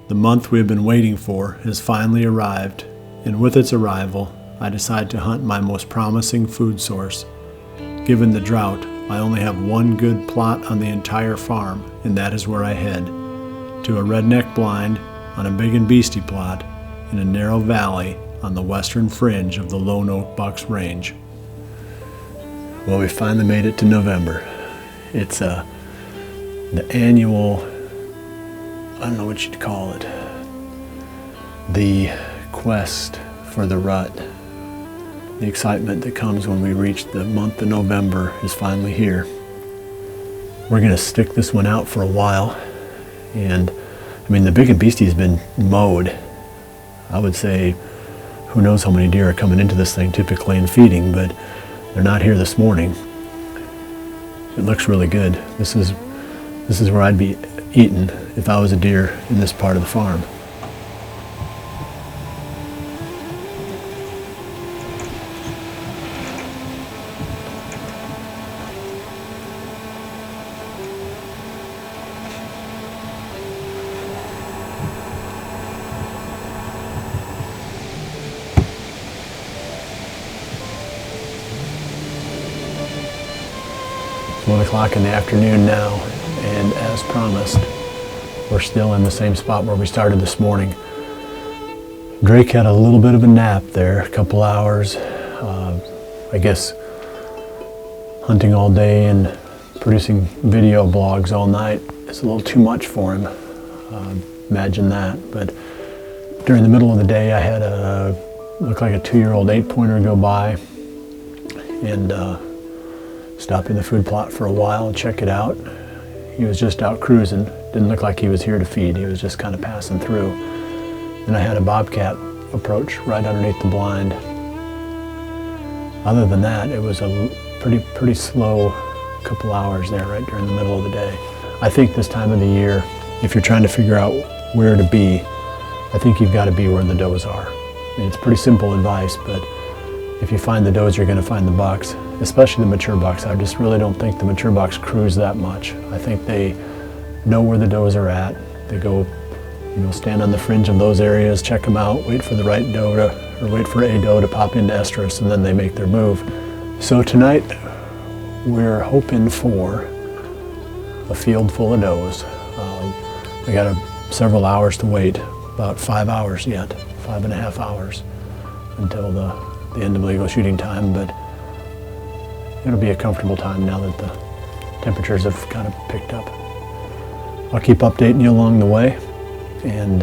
The month we have been waiting for has finally arrived, and with its arrival, I decide to hunt my most promising food source. Given the drought, I only have one good plot on the entire farm, and that is where I head, to a redneck blind on a big and beastie plot in a narrow valley on the western fringe of the Lone Oak Bucks Range. Well, we finally made it to November. It's the annual, I don't know what you'd call it, the quest for the rut. The excitement that comes when we reach the month of November is finally here. We're going to stick this one out for a while, and I mean the big and beastie has been mowed. I would say who knows how many deer are coming into this thing typically and feeding, but they're not here this morning. It looks really good. This is where I'd be eating if I was a deer in this part of the farm. It's 1 o'clock in the afternoon now, and as promised, we're still in the same spot where we started this morning. Drake had a little bit of a nap there, a couple hours. I guess hunting all day and producing video blogs all night is a little too much for him. Imagine that. But during the middle of the day, I had looked like a 2-year-old 8-pointer go by, and stopped in the food plot for a while and check it out. He was just out cruising. Didn't look like he was here to feed. He was just kind of passing through. Then I had a bobcat approach right underneath the blind. Other than that, it was a pretty slow couple hours there right during the middle of the day. I think this time of the year, if you're trying to figure out where to be, I think you've got to be where the does are. I mean, it's pretty simple advice, but if you find the does, you're going to find the bucks, especially the mature bucks. I just really don't think the mature bucks cruise that much. I think they know where the does are at. They go, stand on the fringe of those areas, check them out, wait for the right doe or wait for a doe to pop into estrus, and then they make their move. So tonight, we're hoping for a field full of does. We got several hours to wait, about 5 hours yet, 5.5 hours until the end of legal shooting time, but it'll be a comfortable time now that the temperatures have kind of picked up. I'll keep updating you along the way, and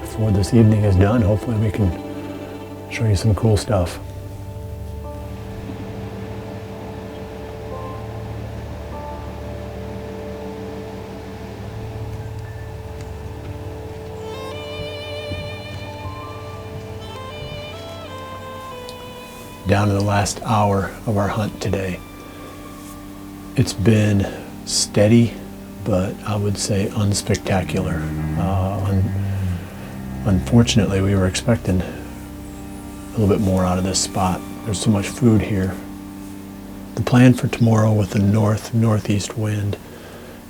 before this evening is done, hopefully we can show you some cool stuff. Down to the last hour of our hunt today. It's been steady, but I would say unspectacular. Unfortunately, we were expecting a little bit more out of this spot. There's so much food here. The plan for tomorrow with the northeast wind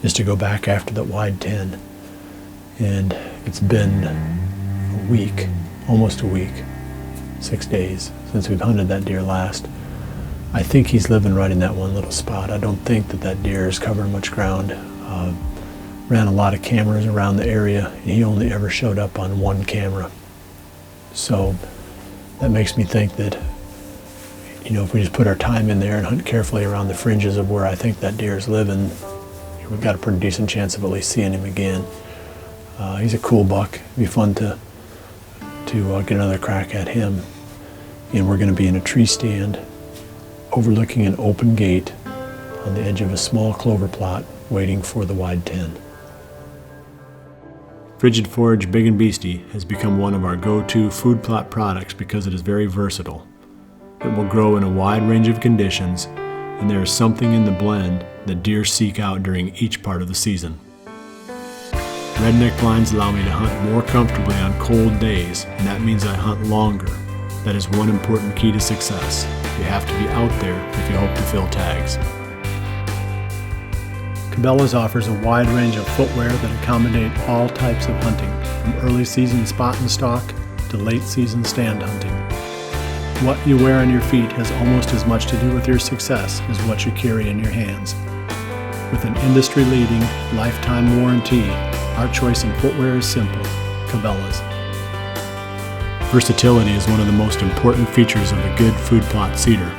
is to go back after that wide 10. And it's been a week, almost a week, 6 days since we've hunted that deer last. I think he's living right in that one little spot. I don't think that deer is covering much ground. Ran a lot of cameras around the area, and he only ever showed up on one camera. So that makes me think that, if we just put our time in there and hunt carefully around the fringes of where I think that deer is living, we've got a pretty decent chance of at least seeing him again. He's a cool buck. It'd be fun to get another crack at him. And we're going to be in a tree stand overlooking an open gate on the edge of a small clover plot waiting for the wide 10. Frigid Forage Big and Beastie has become one of our go-to food plot products because it is very versatile. It will grow in a wide range of conditions, and there is something in the blend that deer seek out during each part of the season. Redneck blinds allow me to hunt more comfortably on cold days, and that means I hunt longer. That is one important key to success. You have to be out there if you hope to fill tags. Cabela's offers a wide range of footwear that accommodate all types of hunting, from early season spot and stalk to late season stand hunting. What you wear on your feet has almost as much to do with your success as what you carry in your hands. With an industry-leading lifetime warranty, our choice in footwear is simple: Cabela's. Versatility is one of the most important features of a good food plot seeder.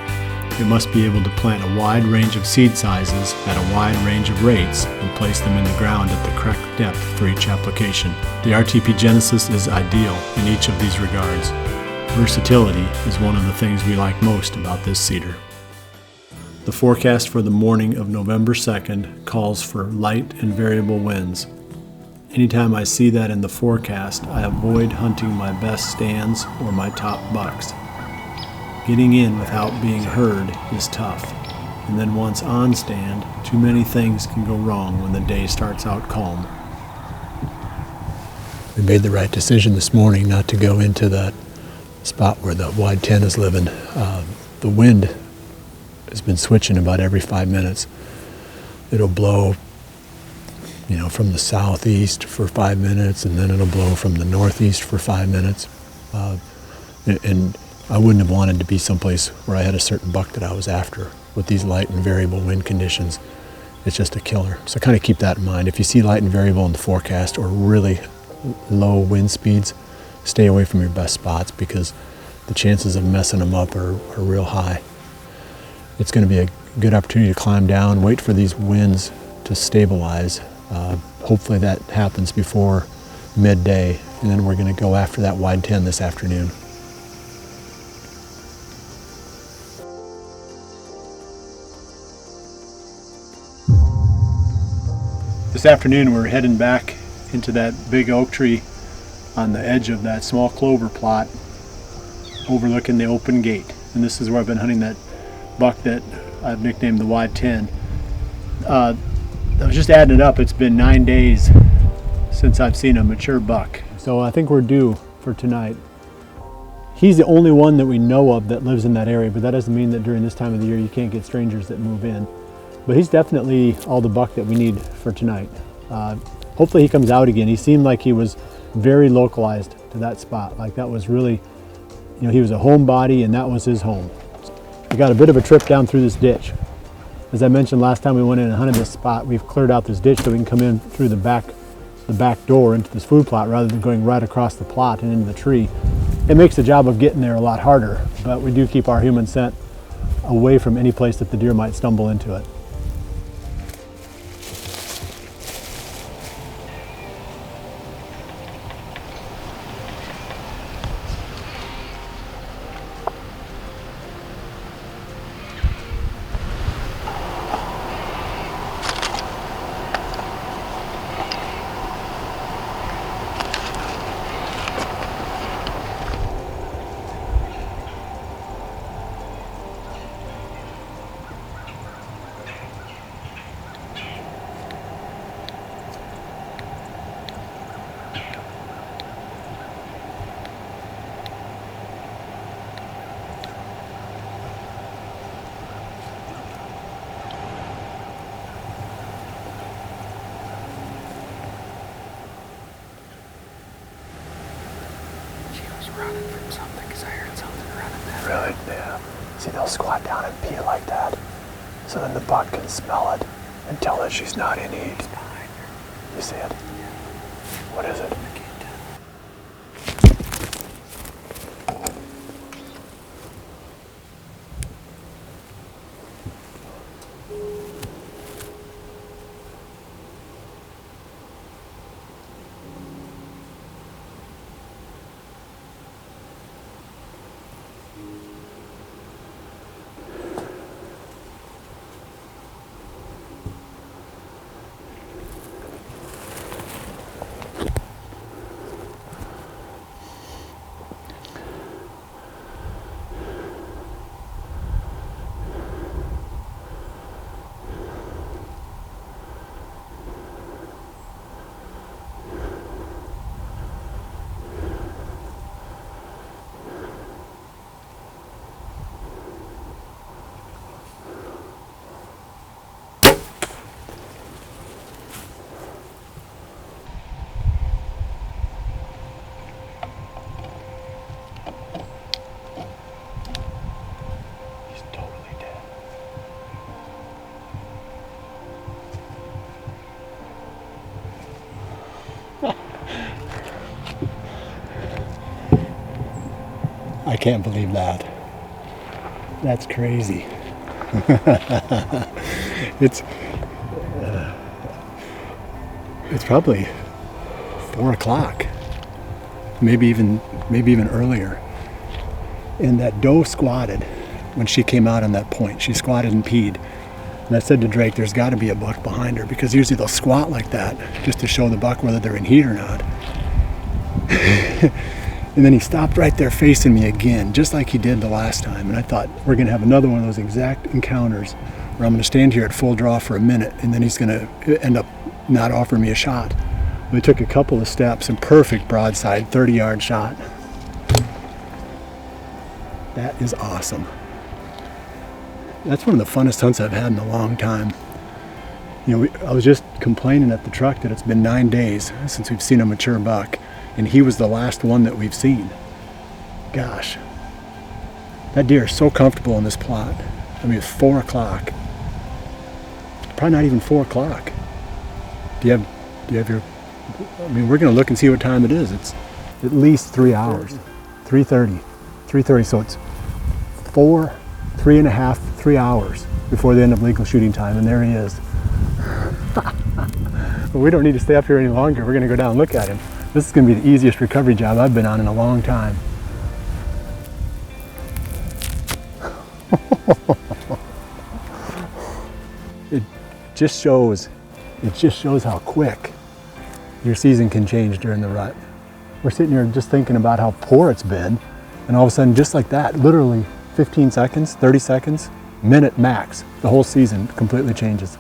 It must be able to plant a wide range of seed sizes at a wide range of rates and place them in the ground at the correct depth for each application. The RTP Genesis is ideal in each of these regards. Versatility is one of the things we like most about this seeder. The forecast for the morning of November 2nd calls for light and variable winds. Anytime I see that in the forecast, I avoid hunting my best stands or my top bucks. Getting in without being heard is tough, and then once on stand, too many things can go wrong when the day starts out calm. We made the right decision this morning not to go into that spot where the wide 10 is living. The wind has been switching about every 5 minutes. It'll blow, from the southeast for 5 minutes, and then it'll blow from the northeast for 5 minutes. And I wouldn't have wanted to be someplace where I had a certain buck that I was after. With these light and variable wind conditions, it's just a killer. So kind of keep that in mind. If you see light and variable in the forecast or really low wind speeds, stay away from your best spots because the chances of messing them up are real high. It's going to be a good opportunity to climb down, wait for these winds to stabilize. Hopefully that happens before midday, and then we're going to go after that wide 10 this afternoon. This afternoon we're heading back into that big oak tree on the edge of that small clover plot overlooking the open gate. And this is where I've been hunting that buck that I've nicknamed the Wide 10. I was just adding it up, it's been 9 days since I've seen a mature buck. So I think we're due for tonight. He's the only one that we know of that lives in that area, but that doesn't mean that during this time of the year you can't get strangers that move in. But he's definitely all the buck that we need for tonight. Hopefully he comes out again. He seemed like he was very localized to that spot. Like that was really, he was a homebody and that was his home. We got a bit of a trip down through this ditch. As I mentioned last time we went in and hunted this spot, we've cleared out this ditch so we can come in through the back door into this food plot rather than going right across the plot and into the tree. It makes the job of getting there a lot harder, but we do keep our human scent away from any place that the deer might stumble into it. Running from something because I heard something running that way. Really? Yeah. See, they'll squat down and pee like that, so then the buck can smell it and tell that she's not in heat. It's behind her. You see it? Yeah. What is it? I can't tell. I can't believe that. That's crazy. It's probably 4 o'clock, maybe even earlier. And that doe squatted when she came out on that point. She squatted and peed. And I said to Drake, there's got to be a buck behind her, because usually they'll squat like that just to show the buck whether they're in heat or not. And then he stopped right there facing me again, just like he did the last time. And I thought, we're going to have another one of those exact encounters where I'm going to stand here at full draw for a minute, and then he's going to end up not offering me a shot. We took a couple of steps and perfect broadside, 30-yard shot. That is awesome. That's one of the funnest hunts I've had in a long time. You know, I was just complaining at the truck that it's been 9 days since we've seen a mature buck, and he was the last one that we've seen. Gosh, that deer is so comfortable in this plot. I mean, it's 4 o'clock. Probably not even 4 o'clock. Do you have your, I mean, we're gonna look and see what time it is. It's at least 3 hours. 3:30, so it's 3 hours before the end of legal shooting time, and there he is. But we don't need to stay up here any longer. We're gonna go down and look at him. This is gonna be the easiest recovery job I've been on in a long time. It just shows how quick your season can change during the rut. We're sitting here just thinking about how poor it's been, and all of a sudden, just like that, literally 15 seconds, 30 seconds, minute max, the whole season completely changes.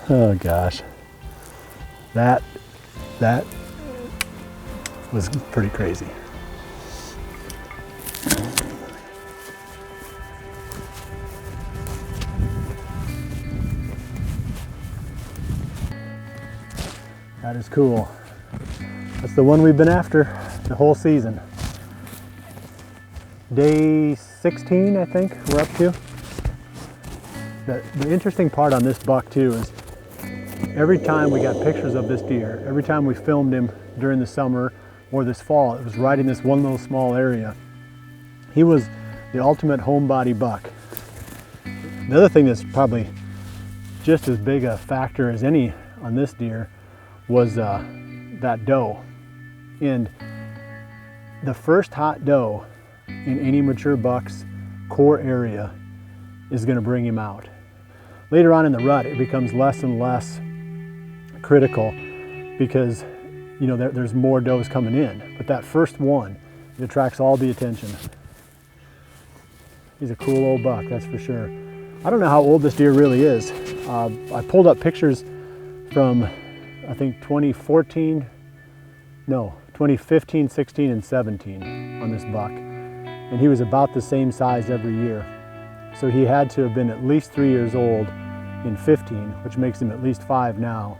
Oh gosh, that was pretty crazy. That is cool. That's the one we've been after the whole season. Day 16, I think we're up to. The interesting part on this buck too is every time we got pictures of this deer, every time we filmed him during the summer or this fall, it was right in this one little small area. He was the ultimate homebody buck. The other thing that's probably just as big a factor as any on this deer was that doe. And the first hot doe in any mature buck's core area is going to bring him out. Later on in the rut, it becomes less and less critical because, you know, there's more does coming in. But that first one, it attracts all the attention. He's a cool old buck, that's for sure. I don't know how old this deer really is. I pulled up pictures from, I think 2015, 16, and 17 on this buck. And he was about the same size every year. So he had to have been at least 3 years old in 15, which makes him at least 5 now.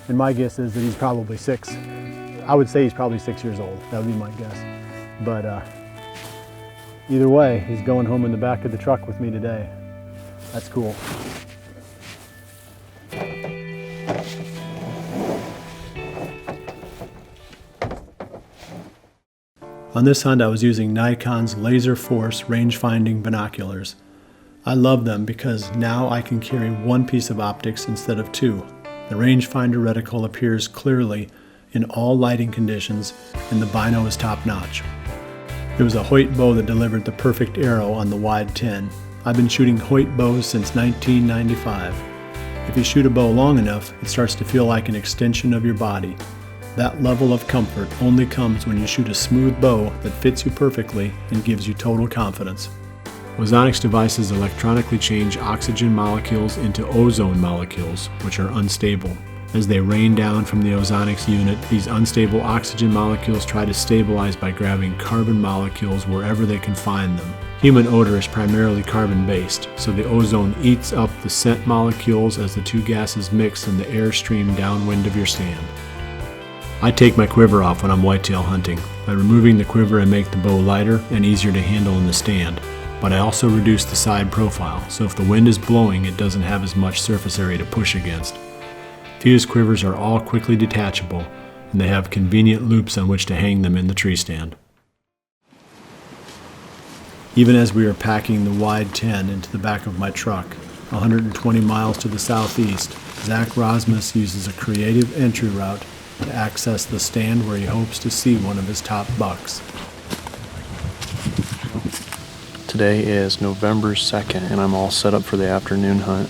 And my guess is that he's probably 6. I would say he's probably 6 years old. That would be my guess. But either way, he's going home in the back of the truck with me today. That's cool. On this hunt, I was using Nikon's Laser Force range-finding binoculars. I love them because now I can carry one piece of optics instead of two. The rangefinder reticle appears clearly in all lighting conditions, and the bino is top-notch. It was a Hoyt bow that delivered the perfect arrow on the wide 10. I've been shooting Hoyt bows since 1995. If you shoot a bow long enough, it starts to feel like an extension of your body. That level of comfort only comes when you shoot a smooth bow that fits you perfectly and gives you total confidence. Ozonics devices electronically change oxygen molecules into ozone molecules, which are unstable. As they rain down from the Ozonics unit, these unstable oxygen molecules try to stabilize by grabbing carbon molecules wherever they can find them. Human odor is primarily carbon-based, so the ozone eats up the scent molecules as the two gases mix in the airstream downwind of your stand. I take my quiver off when I'm whitetail hunting. By removing the quiver, I make the bow lighter and easier to handle in the stand. But I also reduce the side profile, so if the wind is blowing, it doesn't have as much surface area to push against. Fuse quivers are all quickly detachable, and they have convenient loops on which to hang them in the tree stand. Even as we were packing the wide 10 into the back of my truck, 120 miles to the southeast, Zach Rozmus uses a creative entry route to access the stand where he hopes to see one of his top bucks. Today is November 2nd, and I'm all set up for the afternoon hunt.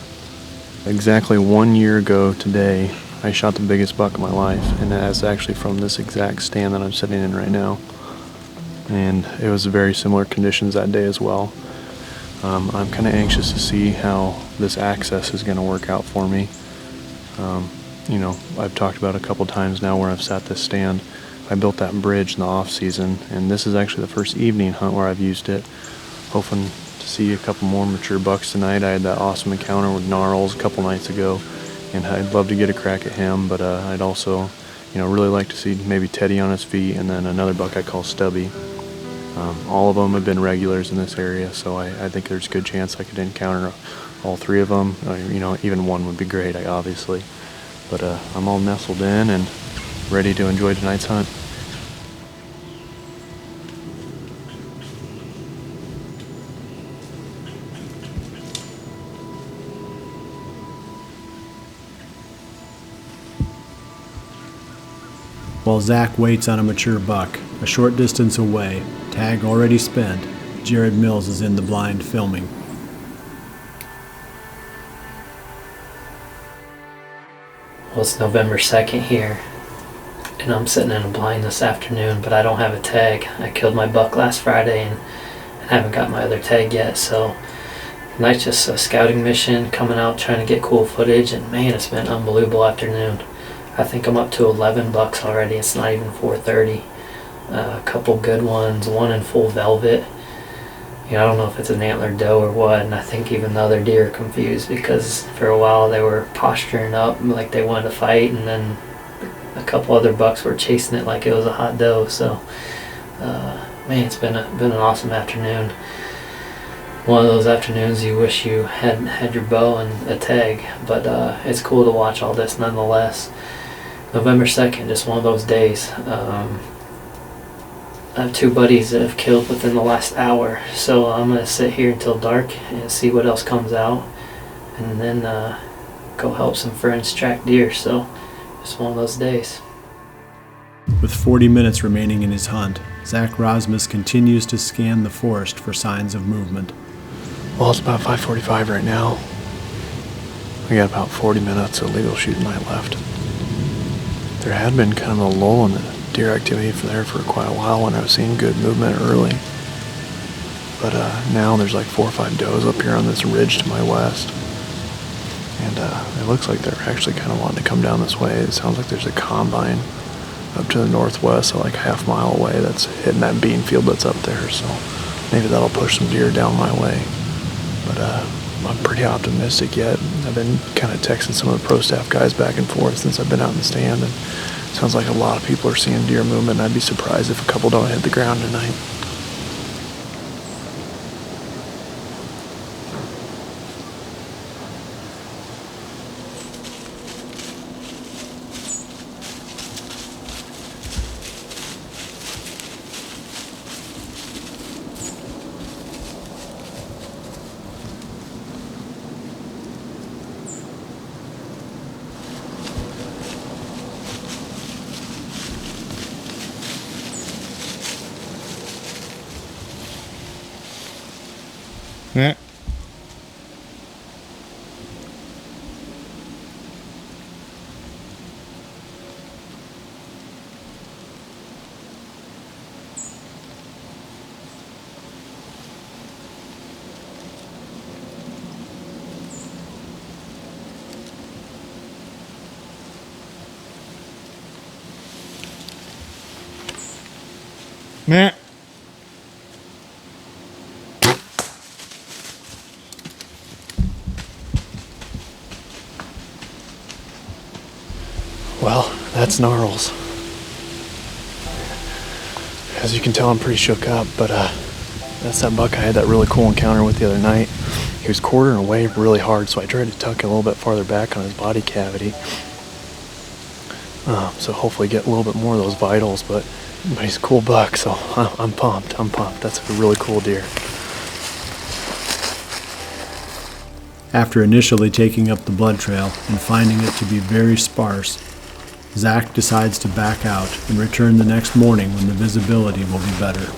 Exactly 1 year ago today, I shot the biggest buck of my life, and that's actually from this exact stand that I'm sitting in right now. And it was very similar conditions that day as well. I'm kind of anxious to see how this access is going to work out for me. You know, I've talked about a couple times now where I've sat this stand. I built that bridge in the off season, and this is actually the first evening hunt where I've used it. Hoping to see a couple more mature bucks tonight. I had that awesome encounter with Gnarles a couple nights ago, and I'd love to get a crack at him, but I'd also, really like to see maybe Teddy on his feet, and then another buck I call Stubby. All of them have been regulars in this area, so I think there's a good chance I could encounter all three of them. Even one would be great, obviously. But I'm all nestled in and ready to enjoy tonight's hunt. While Zach waits on a mature buck, a short distance away, tag already spent, Jared Mills is in the blind filming. Well, it's November 2nd here, and I'm sitting in a blind this afternoon, but I don't have a tag. I killed my buck last Friday and haven't got my other tag yet, so tonight's just a scouting mission, coming out trying to get cool footage, and man, it's been an unbelievable afternoon. I think I'm up to 11 bucks already. It's not even 4:30. A couple good ones, one in full velvet. I don't know if it's an antlered doe or what, and I think even the other deer are confused because for a while they were posturing up like they wanted to fight, and then a couple other bucks were chasing it like it was a hot doe. So, man, it's been an awesome afternoon. One of those afternoons you wish you had your bow and a tag, but it's cool to watch all this nonetheless. November 2nd, just one of those days. I have two buddies that have killed within the last hour, so I'm going to sit here until dark and see what else comes out, and then go help some friends track deer. So just one of those days. With 40 minutes remaining in his hunt, Zach Rozmus continues to scan the forest for signs of movement. Well, it's about 5:45 right now. We got about 40 minutes of legal shooting night left. There had been kind of a lull in the deer activity for quite a while when I was seeing good movement early. But now there's like 4 or 5 does up here on this ridge to my west. And it looks like they're actually kind of wanting to come down this way. It sounds like there's a combine up to the northwest, so like a half mile away, that's hitting that bean field that's up there. So maybe that'll push some deer down my way. But I'm pretty optimistic yet. I've been kind of texting some of the pro staff guys back and forth since I've been out in the stand, and it sounds like a lot of people are seeing deer movement, and I'd be surprised if a couple don't hit the ground tonight. Yeah. Yeah. Well, that's Gnarles. As you can tell, I'm pretty shook up, but that's that buck I had that really cool encounter with the other night. He was quartering away really hard, so I tried to tuck a little bit farther back on his body cavity. So hopefully get a little bit more of those vitals, but he's a cool buck, so I'm pumped. That's a really cool deer. After initially taking up the blood trail and finding it to be very sparse, Zach decides to back out and return the next morning when the visibility will be better.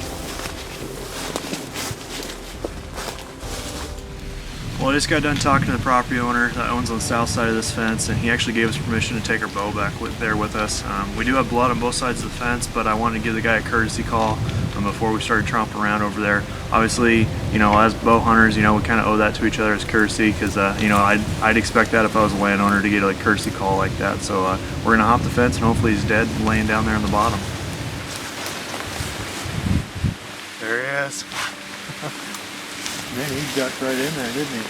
Well, I just got done talking to the property owner that owns on the south side of this fence, and he actually gave us permission to take our bow back there with us. We do have blood on both sides of the fence, but I wanted to give the guy a courtesy call before we started tromping around over there. Obviously, as bow hunters, we kind of owe that to each other as courtesy, because I'd expect that if I was a landowner to get a courtesy call like that. So we're gonna hop the fence, and hopefully he's dead and laying down there on the bottom. There he is. Man, he ducked right in there, didn't he?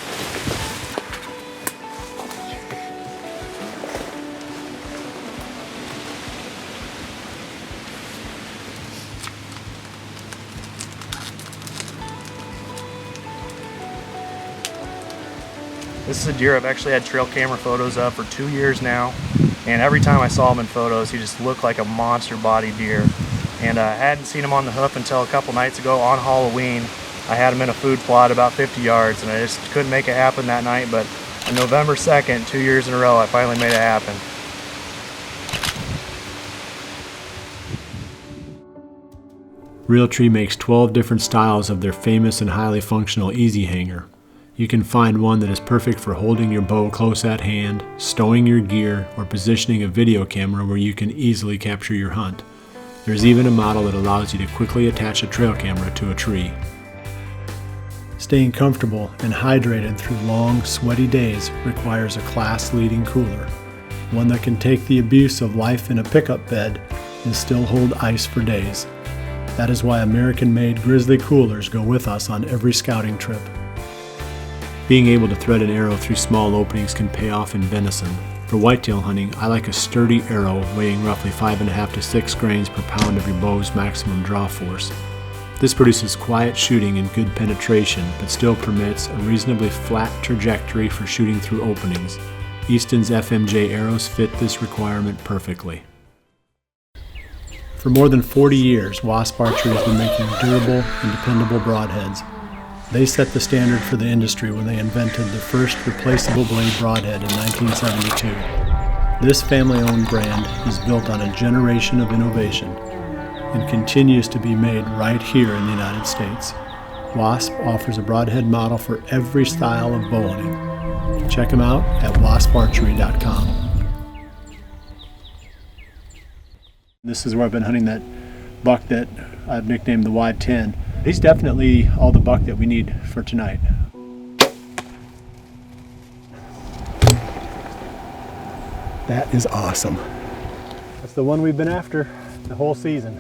This is a deer I've actually had trail camera photos of for 2 years now, and every time I saw him in photos, he just looked like a monster body deer. And I hadn't seen him on the hoof until a couple nights ago on Halloween. I had him in a food plot about 50 yards, and I just couldn't make it happen that night, but on November 2nd, 2 years in a row, I finally made it happen. Realtree makes 12 different styles of their famous and highly functional easy hanger. You can find one that is perfect for holding your bow close at hand, stowing your gear, or positioning a video camera where you can easily capture your hunt. There's even a model that allows you to quickly attach a trail camera to a tree. Staying comfortable and hydrated through long, sweaty days requires a class-leading cooler, one that can take the abuse of life in a pickup bed and still hold ice for days. That is why American-made Grizzly coolers go with us on every scouting trip. Being able to thread an arrow through small openings can pay off in venison. For whitetail hunting, I like a sturdy arrow weighing roughly 5.5 to 6 grains per pound of your bow's maximum draw force. This produces quiet shooting and good penetration, but still permits a reasonably flat trajectory for shooting through openings. Easton's FMJ arrows fit this requirement perfectly. For more than 40 years, Wasp Archery has been making durable and dependable broadheads. They set the standard for the industry when they invented the first replaceable blade broadhead in 1972. This family-owned brand is built on a generation of innovation and continues to be made right here in the United States. Wasp offers a broadhead model for every style of bow hunting. Check them out at wasparchery.com. This is where I've been hunting that buck that I've nicknamed the Wide 10. He's definitely all the buck that we need for tonight. That is awesome. That's the one we've been after the whole season.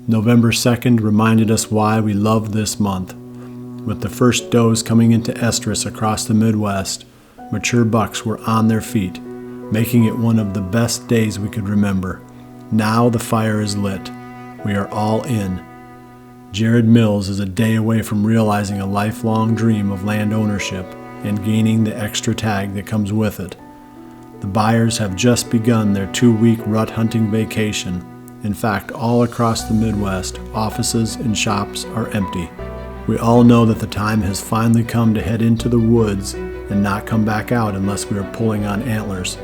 November 2nd reminded us why we love this month. With the first does coming into estrus across the Midwest, mature bucks were on their feet, making it one of the best days we could remember. Now the fire is lit. We are all in. Jared Mills is a day away from realizing a lifelong dream of land ownership and gaining the extra tag that comes with it. The buyers have just begun their 2-week rut hunting vacation. In fact, all across the Midwest, offices and shops are empty. We all know that the time has finally come to head into the woods and not come back out unless we are pulling on antlers.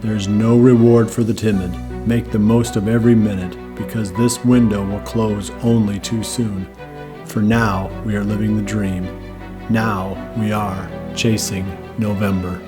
There is no reward for the timid. Make the most of every minute, because this window will close only too soon. For now, we are living the dream. Now we are chasing November.